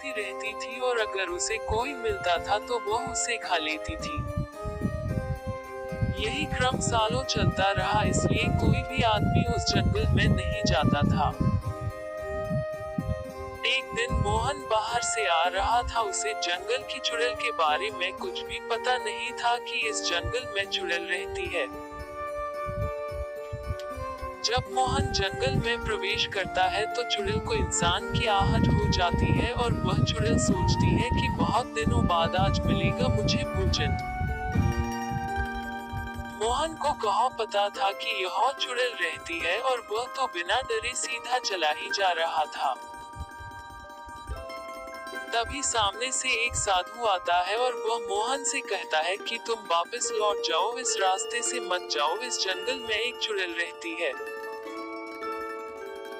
भागती रहती थी और अगर उसे कोई मिलता था तो वह उसे खा लेती थी। यही क्रम सालों चलता रहा, इसलिए कोई भी आदमी उस जंगल में नहीं जाता था। एक दिन मोहन बाहर से आ रहा था। उसे जंगल की चुड़ैल के बारे में कुछ भी पता नहीं था कि इस जंगल में चुड़ैल रहती है। जब मोहन जंगल में प्रवेश करता है तो चुड़ैल को इंसान की आहट हो जाती है और वह चुड़ैल सोचती है कि बहुत दिनों बाद आज मिलेगा मुझे भोजन। मोहन को कहाँ पता था कि यह चुड़ैल रहती है और वह तो बिना डरे सीधा चला ही जा रहा था। तभी सामने से एक साधु आता है और वह मोहन से कहता है कि तुम वापस लौट जाओ, इस रास्ते से मत जाओ, इस जंगल में एक चुड़ैल रहती है।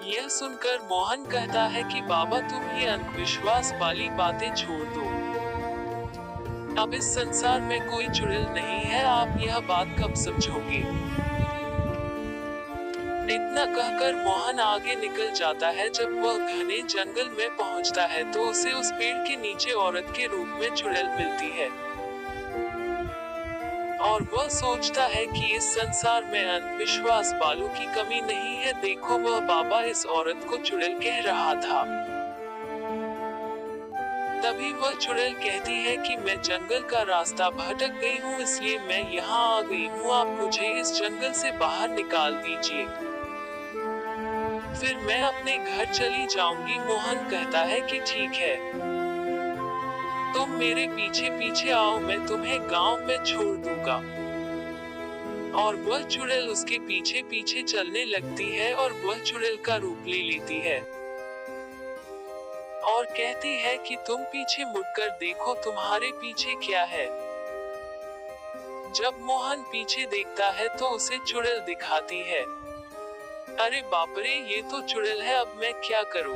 यह सुनकर मोहन कहता है कि बाबा तुम ये अंधविश्वास वाली बातें छोड़ दो। अब इस संसार में कोई चुड़ैल नहीं है, आप यह बात कब समझोगे। इतना कहकर मोहन आगे निकल जाता है। जब वह घने जंगल में पहुंचता है तो उसे उस पेड़ के नीचे औरत के रूप में चुड़ैल मिलती है और वह सोचता है कि इस संसार में अंधविश्वास वालों की कमी नहीं है। देखो वह बाबा इस औरत को चुड़ैल कह रहा था। तभी वह चुड़ैल कहती है कि मैं जंगल का रास्ता भटक गई हूँ, इसलिए मैं यहाँ आ गई हूँ, आप मुझे इस जंगल से बाहर निकाल दीजिए, फिर मैं अपने घर चली जाऊंगी। मोहन कहता है कि ठीक है, तुम मेरे पीछे पीछे आओ, मैं तुम्हें गांव में छोड़ दूंगा। और वह चुड़ैल उसके पीछे पीछे चलने लगती है और वह चुड़ैल का रूप ले लेती है और कहती है कि तुम पीछे मुड़कर देखो, तुम्हारे पीछे क्या है। जब मोहन पीछे देखता है तो उसे चुड़ैल दिखाती है। अरे बापरे, ये तो चुड़ैल है, अब मैं क्या करूं?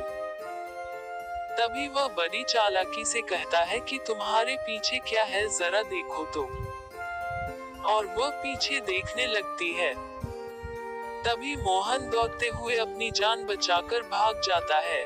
तभी वह बड़ी चालाकी से कहता है कि तुम्हारे पीछे क्या है, जरा देखो तो। और वह पीछे देखने लगती है। तभी मोहन दौड़ते हुए अपनी जान बचाकर भाग जाता है।